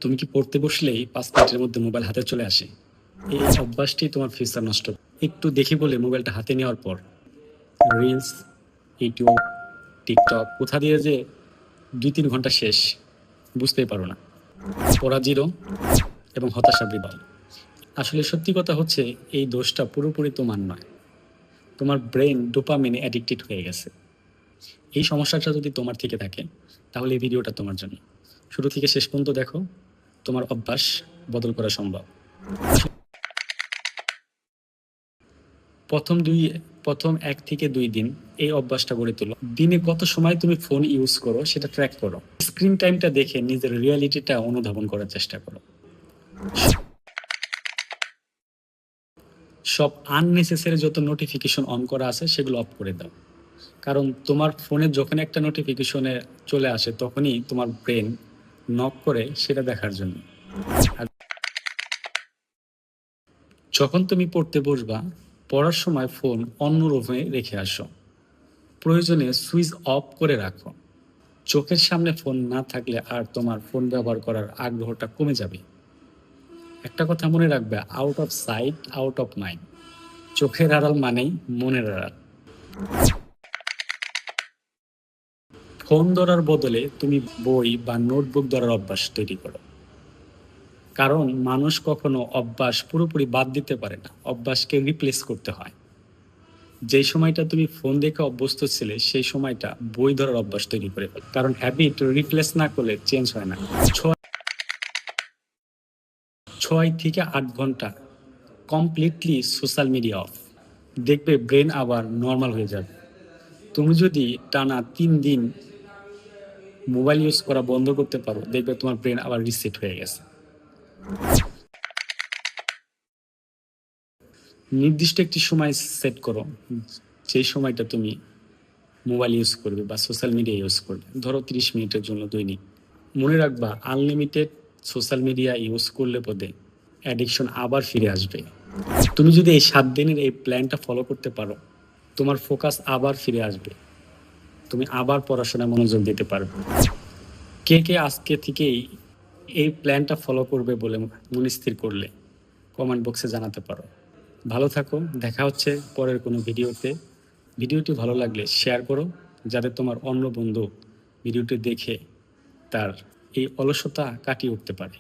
তুমি কি পড়তে বসলেই 5 মিনিটের মধ্যে মোবাইল হাতে চলে আসে? এই অভ্যাসটি তোমার ফিউচার নষ্ট করে। একটু দেখি বলে মোবাইলটা হাতে নেওয়ার পর রিলস, ইউটিউব, টিকটক কোথা দিয়ে যে 2-3 ঘন্টা শেষ বুঝতেই পারো না। পড়া জিরো এবং হতাশা বৃদ্ধি। আসলে সত্যি কথা হচ্ছে, এই দোষটা পুরোপুরি তোমার নয়। তোমার ব্রেন ডোপামিনে অ্যাডিক্টেড হয়ে গেছে। এই সমস্যাটা যদি তোমার থেকে থাকে, তাহলে এই ভিডিওটা তোমার জন্য। শুরু থেকে শেষ পর্যন্ত দেখো, তোমার অভ্যাস বদল করা সম্ভব। প্রথম দুই প্রথম 1 থেকে 2 দিন এই অভ্যাসটা গড়ে তোলো। দিনে কত সময় তুমি ফোন ইউজ করো সেটা ট্র্যাক করো। স্ক্রিন টাইমটা দেখে নিজের রিয়ালিটিটা অনুধাবন করার চেষ্টা করো। সব আননেসেসারি যত নোটিফিকেশন অন করা আছে সেগুলো অফ করে দাও। কারণ তোমার ফোনে যখন একটা নোটিফিকেশনে চলে আসে, তখনই তোমার ব্রেন নক করে সেটা দেখার জন্য। আর যখন তুমি পড়তে বসবা, পড়ার সময় ফোন অন্য রুমে রেখে আসো। প্রয়োজনে সুইচ অফ করে রাখো। চোখের সামনে ফোন না থাকলে আর তোমার ফোন ব্যবহার করার আগ্রহটা কমে যাবে। একটা কথা মনে রাখবে, out of sight out of mind. চোখের আড়াল মানেই মনের আড়াল। ফোন ধরার বদলে তুমি বই বা নোটবুক ধরার অভ্যাস তৈরি করো। কারণ মানুষ কখনো অভ্যাস পুরোপুরি বাদ দিতে পারে না, অভ্যাসকে রিপ্লেস করতে হয়। যেই সময়টা তুমি ফোন দেখে অভ্যস্ত ছিলে, সেই সময়টা বই ধরার অভ্যাস তৈরি করে ফেলো। কারণ হ্যাবিট রিপ্লেস না করলে চেঞ্জ হয় না। 6 থেকে 8 ঘন্টা কমপ্লিটলি সোশ্যাল মিডিয়া অফ, দেখবে ব্রেন আবার নর্মাল হয়ে যাবে। তুমি যদি টানা 3 দিন মোবাইল ইউজ করা বন্ধ করতে পারো, দেখবে তোমার ব্রেন আবার রিসেট হয়ে গেছে। নির্দিষ্ট একটি সময় সেট করো, যেই সময়টা তুমি মোবাইল ইউজ করবে বা সোশ্যাল মিডিয়া ইউজ করবে। ধরো 30 মিনিটের জন্য দৈনিক। মনে রাখবা, আনলিমিটেড সোশ্যাল মিডিয়া ইউজ করলে পদে অ্যাডিকশন আবার ফিরে আসবে। তুমি যদি এই 7 দিনের এই প্ল্যানটা ফলো করতে পারো, তোমার ফোকাস আবার ফিরে আসবে। তুমি আবার পড়াশোনায় মনোযোগ দিতে পারবে। কে কে আজকে থেকেই এই প্ল্যানটা ফলো করবে বলে মনে স্থির করলে কমেন্ট বক্সে জানাতে পারো। ভালো থাকো, দেখা হচ্ছে পরের কোনো ভিডিওতে। ভিডিওটি ভালো লাগলে শেয়ার করো, যাতে তোমার অন্য বন্ধু ভিডিওটি দেখে তার এই অলসতা কাটিয়ে উঠতে পারে।